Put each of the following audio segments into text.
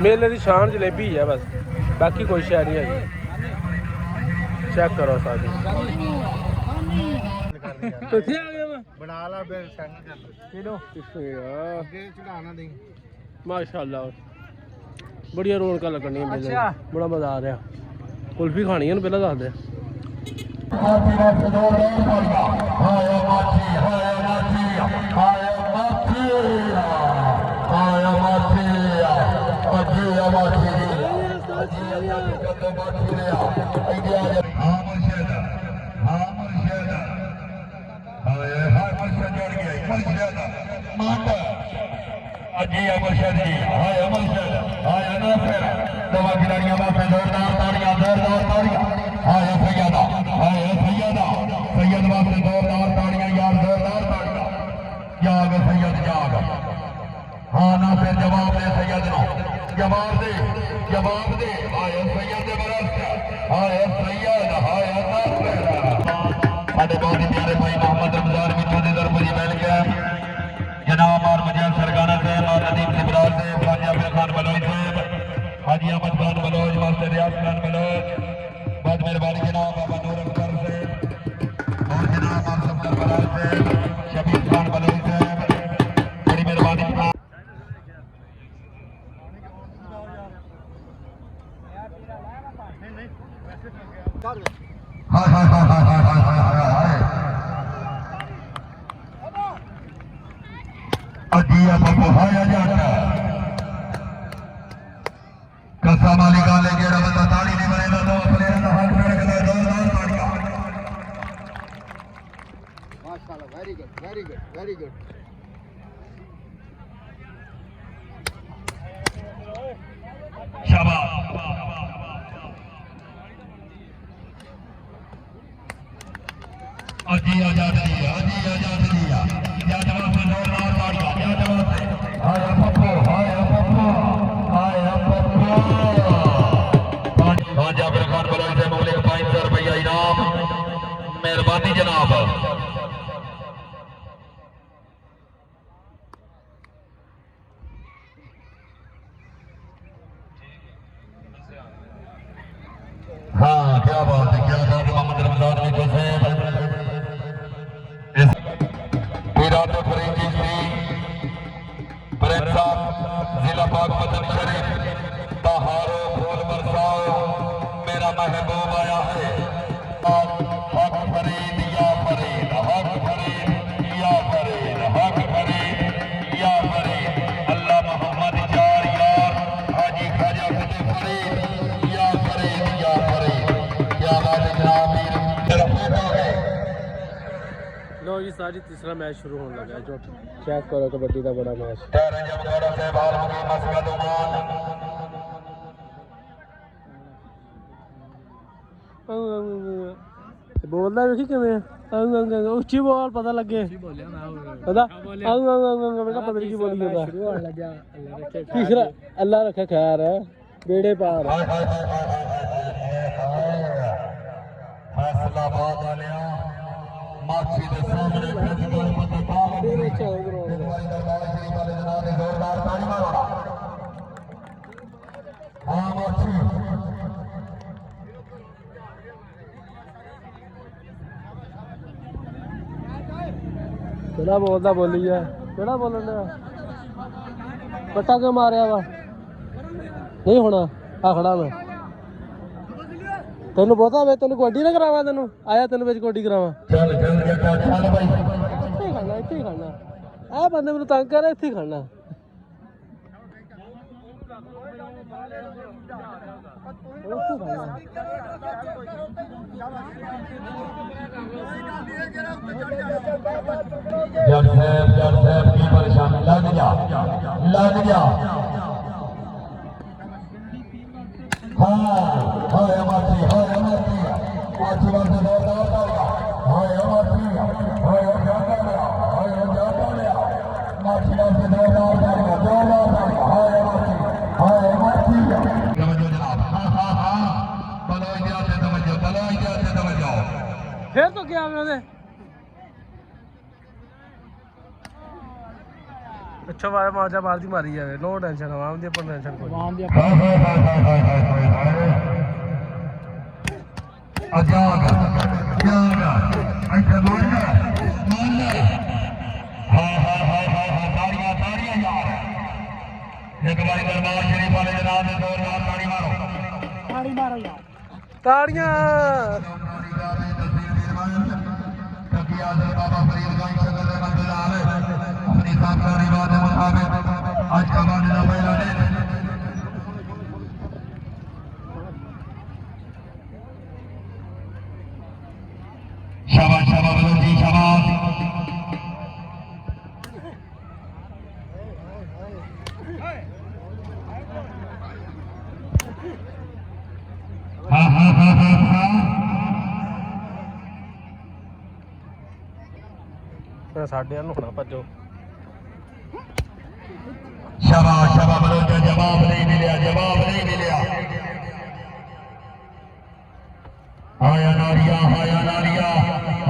मेले की शान जलेबी है बस, बाकी कोई शह नहीं है। चेक करो सादी माशाल्लाह बड़िया रौनक लगनी है मेले, बड़ा मजा आ रहा। कुल्फी खानी है पहले दस दे। हाँ ना फिर जवाब दे सैयद नो, जवाब दे हाय सैयद बरस हाय सैयद हाय साढ़े बहुत ही प्यारे भाई मोहम्मद रमजान मित्रों के दर पर बैठ गया जनाब और मुजैब सरगाना से और नदीम सिबराज से हाजी आबिद खान बलोच साहब, हाजी अहमद खान बलोच, मास्टर रियाज खान बलोच, बहुत मेहरबानी जनाब बाबा नूर अख्तर से और जनाब और सफदर बलाल से शबीर खान बलोच साहब, बड़ी मेहरबानी। कसा मालिका लेके बंदा ताड़ी नहीं बनेगा तो अपने हाथ में रखना जोरदार ताड़ियां। माशाल्लाह, very good very good very good. शाबाश अजी आजाद दिया, अजी आजाद दिया, क्या जवाब से जोरदार ताड़ियां, क्या जवाब से हाय पप्पू हाय पप्पू हाय पप्पू। हाँ जाबिर खान बलोच से मौलिक 500 रुपया इनाम, मेहरबानी जनाब। हाँ क्या बात है, क्या बात है मोहम्मद रमजान मित्रों से जिला बागपतन शरीफ तहारो फूल बरसाओ मेरा महबूब आया है। हक फरीद या फरीद, हक फरीद या फरीद, हक फरीद या फरीद, अल्लाह मोहम्मद चार यार हाजी ख्वाजा फतेह फरीद या फरीद या फरीद। क्या बात है जनाब। लो जी सारी तीसरा मैच शुरू होने लगा है। जो चेक करो कबड्डी का बड़ा मैच। बोलदा देखी किवें उच्ची बोल पता लगे पता पता नहीं की बोली जाता। तीसरा अल्लाह रखे खैर है बेड़े पार। माछी के सामने जोरदार ताली मारो। हाँ माछी केड़ा बोलता बोली है, केड़ा बोलन पट्टा क्यों मारिया वा नहीं होना आखड़ा मैं तेन पता वे तेन कबड्डी ना करावा तेन आया तेन बिच कबड्डी करावा इत्थे ही खाना आ बंदे मैनू तंग कर इत्थे ही खाना। की परेशानी लग जा हाँ हाय माछी माछी वास्ते जोरदार तालियां। हाय माछी हाय जाता लिया माछी वास्ते जोरदार तालियां हाय माछी तवज्जो जनाब। हाँ बलोच दिया से तवज्जो फिर तो क्या ਪਿੱਛੋਂ ਵਾਰ ਮਾਰਜਾ ਮਾਰਦੀ ਮਾਰੀ ਜਾਵੇ ਨੋ ਟੈਨਸ਼ਨ ਆਵਾਮ ਦੀ ਆਪਾਂ ਟੈਨਸ਼ਨ ਕੋਈ ਆਵਾਮ ਦੀ ਅਜਾਗ ਇੱਥੇ ਬੋਲਣਾ ਤਾੜੀਆਂ ਤਾੜੀਆਂ ਯਾਰ ਇੱਕ ਵਾਰੀ ਦਰਬਾਰ ਸ਼ਰੀਫ ਵਾਲੇ ਜਨਾਬ ਦੇ ਜ਼ੋਰਦਾਰ ਤਾੜੀ ਮਾਰੋ ਯਾਰ ਤਾੜੀਆਂ बाबा फरीद गंज शक्ल मंदिर अपनी साक्षारी बात के मुताबिक आज का मामला पहला दिन शाबाश शाबाश बलून जी शाबाश हाँ हाँ हाँ हाँ हाँ ਸਾਡੇ ਵੱਲ ਹੋਣਾ ਭੱਜੋ शाबाश शाबाश बलून का जवाब नहीं मिला आया नारिया आया नारिया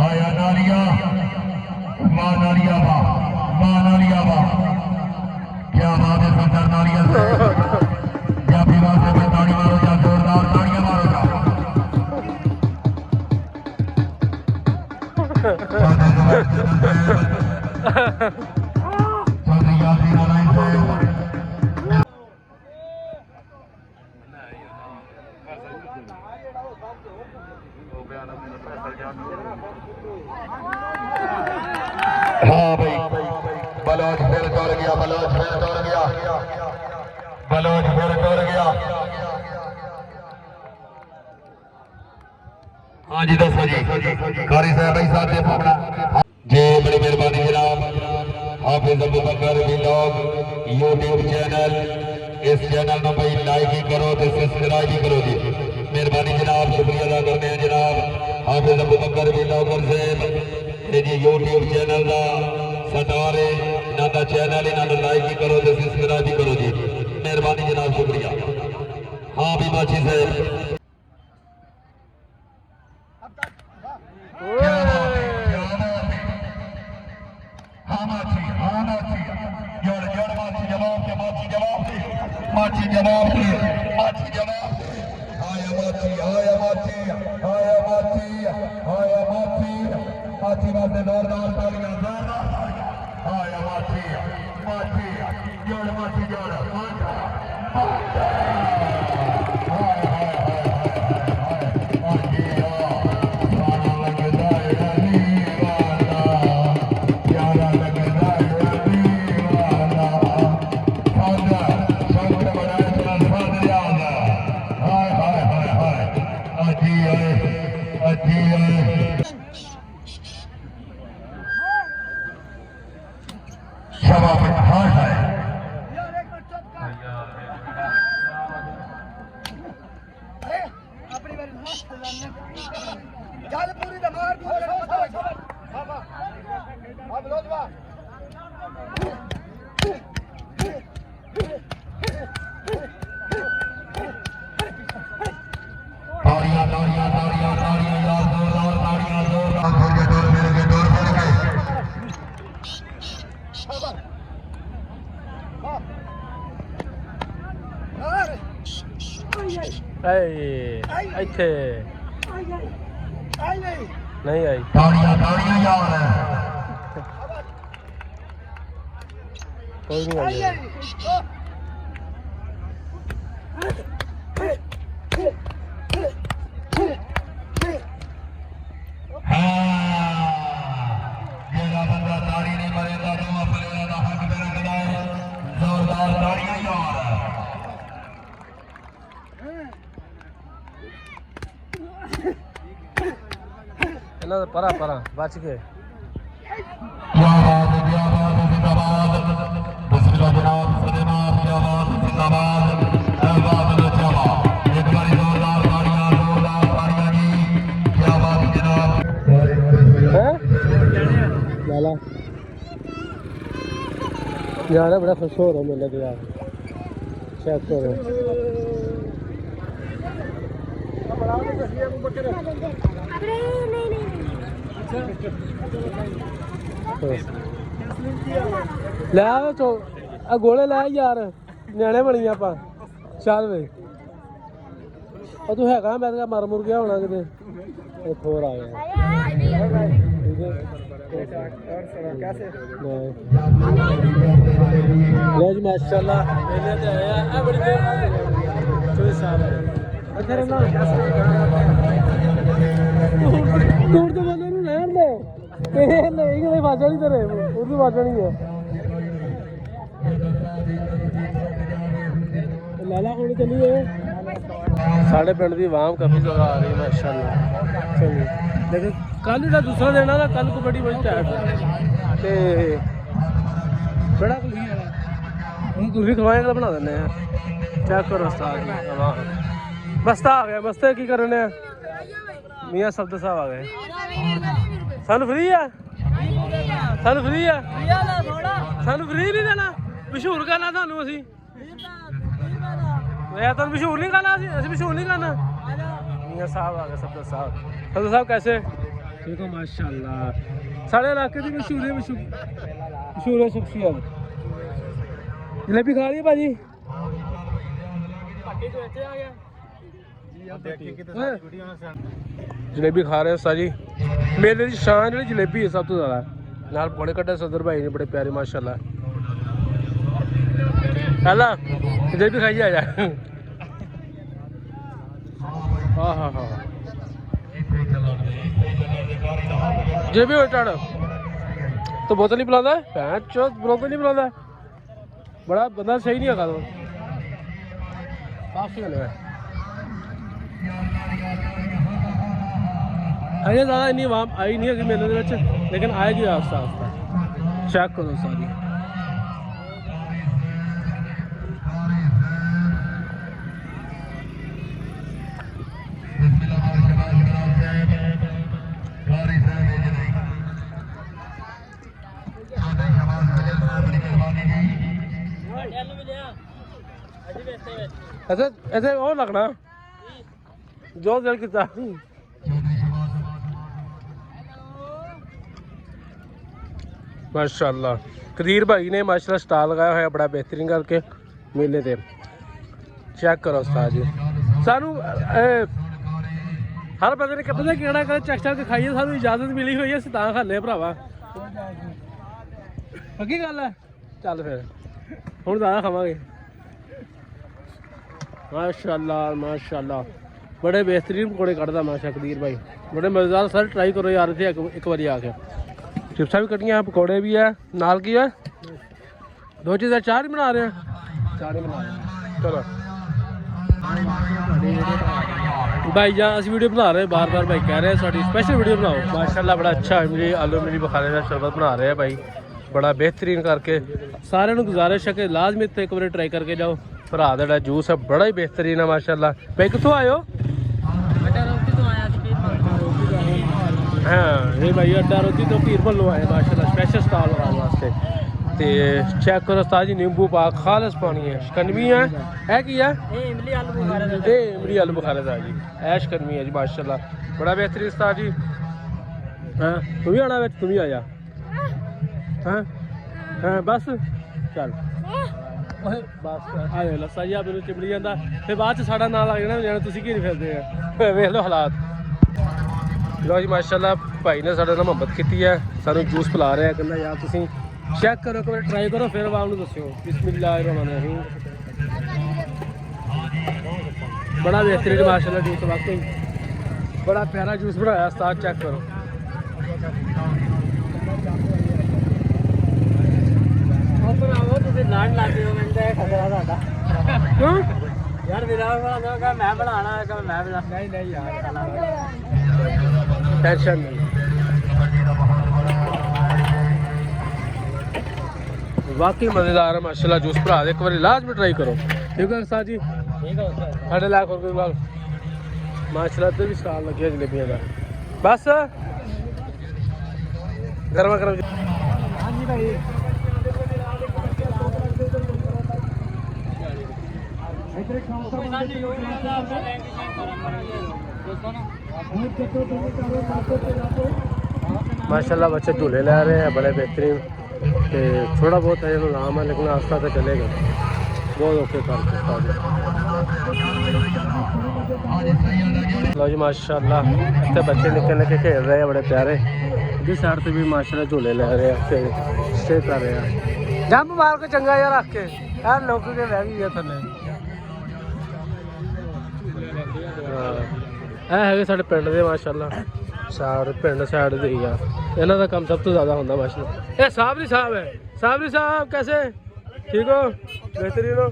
आया नारिया मां नारिया वाह क्या बात है सुंदर नारिया से या विवाह से में ताड़ी मारो या जोरदार ताड़ियां मारो चौधरी यासी नारायण से हाँ भाई बलोच फिर दौड़ गया हाँ जी दसो जी कारी साहब भाई साथ दे पावना जी बड़ी मेहरबानी जनाब हाफिज अबू बकर व्लॉग यूट्यूब चैनल इस चैनल में भाई लाइक ही करो तो सब्सक्राइब ही करो जी मेहरबानी जनाब शुक्रिया अदा करते हैं जनाब हाफिज अबू बकर व्लॉगर साहब जी यूट्यूब चैनल का सटार है इन्हों का चैनल इन्होंने लाइक ही करो तो सब्सक्राइब ही करो जी मेहरबानी जनाब शुक्रिया हाँ भी माची साहब माची जवाब दे आया माची वास्ते जोरदार तालियां आया माची जोड़ माची जोड़ ਇੱਥੇ ਨਹੀਂ ਆਈ ਤਾੜੀਆਂ ਯਾਰ ਕੋਈ ਨਹੀਂ ਆਈ ਜਿਹੜਾ ਬੰਦਾ ਤਾੜੀ ਨਹੀਂ ਮਾਰੇਗਾ ਦੋਵਾਂ ਪਲੇਅਰਾਂ ਦਾ ਹੱਕ ਤੇ ਰੱਖਦਾ ਹੈ ਜ਼ੋਰਦਾਰ ਤਾੜੀਆਂ ਯਾਰ ਇਹਨਾਂ ਦਾ ਪਰਾਂ ਬਚ ਗਏ क्या बात है जिंदाबाद बिस्मिल्लाह जनाब सलेमान क्या बात जिंदाबाद एक बार जोरदार ताड़ियां जी क्या बात जनाब लाला यार बड़ा खुश हो रहा मेले के यार चेक करो ਲੈ ਆ ਗੋਲੇ ਲੈ ਯਾਰ ਨਿਆਣੇ ਬਣੀਆਂ ਆਪਾਂ ਚੱਲ ਵੇ ਉਹ ਤੂੰ ਹੈਗਾ ਮੈਂ ਤਾਂ ਮਰ ਮੁਰ ਗਿਆ ਹੋਣਾ ਕਿਤੇ ਇੱਕ ਹੋਰ ਆ ਗਿਆ ਲੈ ਜੀ ਮਾਸ਼ਾਅੱਲਾ ਇਹਨੇ ਤੇ ਆਇਆ ਆ ਬੜੀ ਦੇਰ ਚੋਈ ਸਾਹਿਬ ਅੱਛਾ ਰਹਿਣਾ ਤੂੰ ਤੋਂ ਬੰਦੇ ਨੂੰ ਲੈਣ ਦੇ ਇਹ ਨਹੀਂ ਕਿ ਵਾਜਾ ਨਹੀਂ ਤੇਰੇ ਉਹਦੀ ਵਾਜਾ ਨਹੀਂ ਹੈ ਲਾਲਾ ਹੁਣ ਚੱਲੀਏ ਸਾਡੇ ਪਿੰਡ ਦੀ ਆਵਾਮ ਕਾਫੀ ਜ਼ਿਆਦਾ ਆ ਰਹੀ ਮਾਸ਼ਾਅੱਲਾ ਚਲੋ ਲੇਕਿਨ ਕੱਲ ਦਾ ਦੂਸਰਾ ਦਿਨ ਆ ਕੱਲ ਕਬੱਡੀ ਬੜੀ ਟਾਈਟ ਤੇ ਬੜਾ ਕੁਲਫੀ ਵਾਲਾ ਹੁਣ ਕੁਲਫੀ ਖਵਾਏਗਾ ਬਣਾ ਦਿੰਦੇ ਆ ਚੈੱਕ ਕਰੋ ਉਸਤਾਦ ਜੀ ਵਾਹ ਮਸਤਾ ਆ ਗਿਆ ਮਸਤੇ ਕੀ ਕਰਨੇ ਆ ਮੀਆਂ ਸਬਦ ਸਾਹਿਬ ਆ ਗਏ ਸਾਨੂੰ ਫ੍ਰੀ ਆ ਸਾਨੂੰ ਫ੍ਰੀ ਆ ਸਾਨੂੰ ਫ੍ਰੀ ਨਹੀਂ ਦੇਣਾ ਮਸ਼ਹੂਰ ਕਰਨਾ ਤੁਹਾਨੂੰ ਅਸੀਂ मैं तो मशहूर नहीं करना ऐसे मशहूर नहीं करना मियां साहब आ गए सब्दर साहब कैसे ठीक हो माशाल्लाह साढ़े इलाके की मशहूर है शख्सियत जलेबी खा रही है भाजी जलेबी खा रहे हैं साजी मेले की शान जी जलेबी है सब तो ज़्यादा नाल पकौड़े कट्टे सदर भाई ने बड़े प्यारे माशाल्लाह हेला जलेबी खाइए आ जाए हाँ हाँ हाँ जलेबी हो टाड़ तो बोतल नहीं पिलाता है बोतल नहीं पिलाता बड़ा बंदा सही नहीं है तो काफी गल है अजे ज़्यादा इन्नी आवाम आई नहीं है मेले लेकिन आएगी आस्ता आस्ता चेक करो सारी ऐसे ऐसे और लगना जो दिल की माशाल्लाह कदीर भाई ने माशाल्लाह स्टाल लगाया हुआ बड़ा बेहतरीन करके मेले ते चेक करो उस्ताद जी सानू हर बंदे ने पता केड़ा कर चेक चेक खाइए सानू इजाजत मिली हुई है तां खाने भरावा पक्की गल है चल फिर हुण ज़्यादा खावांगे माशाल्लाह माशाल्लाह बड़े बेहतरीन पकौड़े कटदा माशा कदीर भाई बड़े मज़ेदार सर ट्राई करो यार इत्थे एक बारी आके चिप्सा भी कटियां पकौड़े भी है नाल की है दो चीज़ें चार ही बना रहे हैं चार ही बना रहे हैं चलो भाई जान अस वीडियो बना रहे हैं बार बार भाई कह रहे हैं साड़ी स्पेशल वीडियो बनाओ माशाल्लाह बड़ा अच्छा इमली आलू इमली बुखारे का शरबत बना रहे हैं भाई बड़ा बेहतरीन करके सारे गुजारिश है कि लाजमी एक बार ट्राई करके जाओ भरा दा जूस है बड़ा ही बेहतरीन है माशाल्लाह भाई कितों आयो हाँ ये भाई अड्डा रोटी तो पीर भल्लो आए माशाल्लाह स्पेशल स्टॉल लगाने वास्ते ते चेक करो उस्ताद जी नींबू पाक खालिस पानी है शिकंजवी है की है इमली आलू बुखारे दा जी ऐ शिकंजवी है जी माशाल्लाह बड़ा बेहतरीन उस्ताद जी हाँ तू भी आना तू भी आ जा हाँ हाँ बस चल बस आ जाओ लस्सा जी आप चिमड़ी जाता फिर बाद साड़ा नाम लग जाना जाना तुम घेरी फिरते हैं वेख लो हालात लो जी माशाल्लाह भाई ने साढ़े नाल मोहब्बत की है सानू जूस पिला रहे हैं कहना यार तुम चेक करो एक बार ट्राई करो फिर आवाम नूं दस्सिओ बिस्मिल्लाहिर्रहमानिर्रहीम बड़ा बेहतरीन माशाल्लाह जूस वाकई बड़ा प्यारा जूस बनाया उस्ताद चेक करो यार मैं बनाना नहीं यार टेंशन नहीं वाकई मज़ेदार है माशाल्लाह जूस भरा दे एक बार लाजमी ट्राई करो ठीक है सर जी साढ़े लाख रुपये माशाल्लाह इधर भी स्टॉल लगे जलेबियां का बस गर्मा गर्म हाँ जी भाई माशाल्लाह बच्चे झूले ले रहे हैं बड़े बेहतरीन ਤੇ ਥੋੜਾ ਬਹੁਤ ਹੈ ਆਰਾਮ ਹੈ ਲੇਕਿਨ ਆਸਤਾ ਤਾਂ ਚੱਲੇਗਾ ਬਹੁਤ ਔਖੇ ਕਰਕੇ ਸਾਰੇ। ਲਓ ਜੀ ਮਾਸ਼ਾਅੱਲਾ ਇੱਥੇ ਬੱਚੇ ਨਿੱਕੇ ਨਿੱਕੇ ਖੇਡ ਰਹੇ ਆ ਬੜੇ ਪਿਆਰੇ। ਇਸ ਸਾਈਡ ਤੇ ਵੀ ਮਾਸ਼ਾਅੱਲਾ ਝੂਲੇ ਲੈ ਰਹੇ ਆ ਤੇ ਸਟੇ ਕਰ ਰਹੇ ਆ। ਜੰਪ ਮਾਰ ਕੇ ਚੰਗਾ ਜਿਹਾ ਰੱਖ ਕੇ ਯਾਰ ਲੋਕ ਕੇ ਬਹਿ ਗਈ ਆ ਥੱਲੇ। ਇਹ ਹੈਗੇ ਸਾਡੇ ਪਿੰਡ ਦੇ ਮਾਸ਼ਾਅੱਲਾ ਸਾਰ ਪਿੰਡ ਸਾਈਡ ਦੇ ਹੀ ਆ। ਇਹਨਾਂ ਦਾ ਕੰਮ ਸਭ ਤੋਂ ਜ਼ਿਆਦਾ ਹੁੰਦਾ ਮਾਸ਼ਾਅੱਲਾ। ਇਹ ਸਾਬਰੀ ਸਾਹਿਬ ਹੈ। ਸਾਬਰੀ ਸਾਹਿਬ कैसे ठीक हो बेहतरीन हो।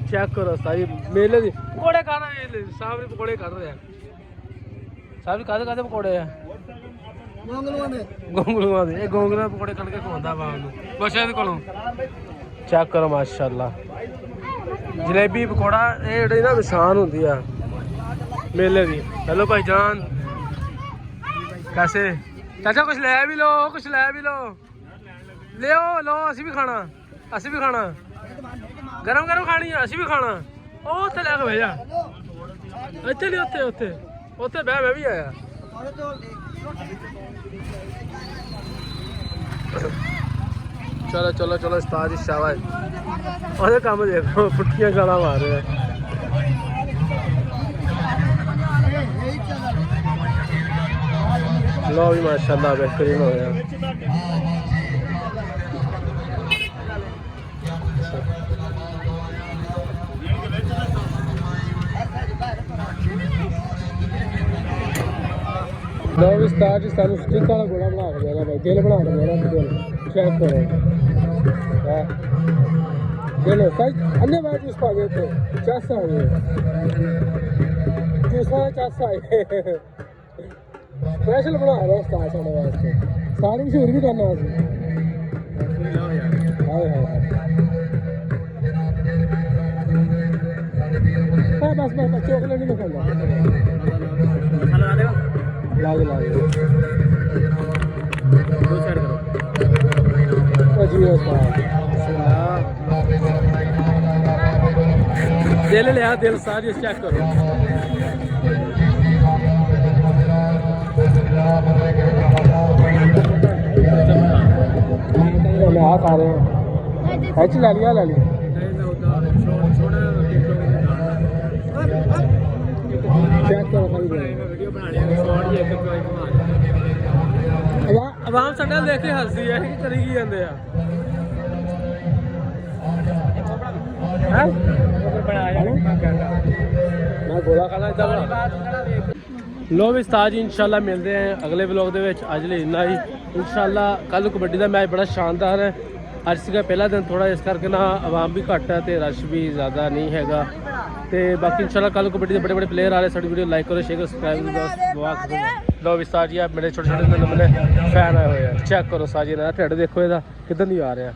चेक करो सारी मेले दी पकौड़े खा रहे हैं। साबरी पकौड़े कर रहे हैं। साबरी कादे कादे पकौड़े है गोंगलूआं दे। गोंगलूआं पकौड़े कट के खवांदा वा ਉਹਨੂੰ ਬਸ ਇਹਦੇ ਕੋਲੋਂ। ਚੈੱਕ ਕਰੋ ਮਾਸ਼ਾਅੱਲਾ ਜਲੇਬੀ ਪਕੌੜਾ ਇਹ ਜਿਹੜੀ ਨਾ ਨਿਸ਼ਾਨ ਹੁੰਦੀ ਆ मेले की। हेलो भाईजान कैसे चाचा कुछ ले भी लो कुछ ले भी लो ले लो असी भी खाना गरम गरम खानी है असी भी खाना ओ उत्थे लैके भेजा इत्थे नहीं उत्थे उत्थे उत्थे बह मैं भी आया। चलो चलो चलो उस्ताद जी शाबाश और काम देखो पुट्ठियां गाला मार रहे हैं। लो भी माशाअल्लाह बेहतरीन हो गया। लो भी स्टार जी सानू स्टिक वाला घोड़ा बना के देना भाई दिल बना के देना दिल चेक करो दिल सच अन्य बात उस पा गए थे चस आ गए दूसरा चस आए स्पेशल बना रहा उस्ताद साढ़े वास्ते सारे मशहूर भी करना हाय हाय बस बस चॉकलेट नहीं खाना लागे लागे दो साइड करो जी उस्ताद दिल लिया दिल सारी चेक करो। आ खा रहे हैं ऐसी ला लिया चेक करो आवाम साडा देख के हंसदी है कि करी की जांदे आ मैं गोला खाना इधर लो भी उस्ताद जी इंशाल्लाह मिलते हैं अगले व्लॉग ਦੇ ਵਿੱਚ ਅੱਜ ਲਈ ਇੰਨਾ ਹੀ इंशाल्लाह ਕੱਲ ਕਬੱਡੀ ਦਾ ਮੈਚ ਬੜਾ ਸ਼ਾਨਦਾਰ ਹੈ। ਅੱਜ ਸੀਗਾ ਪਹਿਲਾ ਦਿਨ ਥੋੜਾ ਇਸ ਕਰਕੇ ਨਾ ਆਵਾਮ ਵੀ ਘੱਟ ਹੈ ਤੇ ਰਸ਼ ਵੀ ਜ਼ਿਆਦਾ ਨਹੀਂ ਹੈਗਾ ਤੇ ਬਾਕੀ इंशाल्लाह ਕੱਲ ਕਬੱਡੀ ਦੇ ਬੜੇ ਬੜੇ ਪਲੇਅਰ ਆ ਰਹੇ। ਸਾਡੀ ਵੀਡੀਓ ਲਾਈਕ ਕਰੋ ਸ਼ੇਅਰ ਕਰੋ ਸਬਸਕ੍ਰਾਈਬ ਕਰੋ। लो भी उस्ताद जी आप मेरे छोटे छोटे नंबर फैन आए हुए हैं चेक करो साजी ना ढिड देखो ਇਹਦਾ ਕਿੱਦਾਂ ਦੀ ਆ ਰਿਹਾ।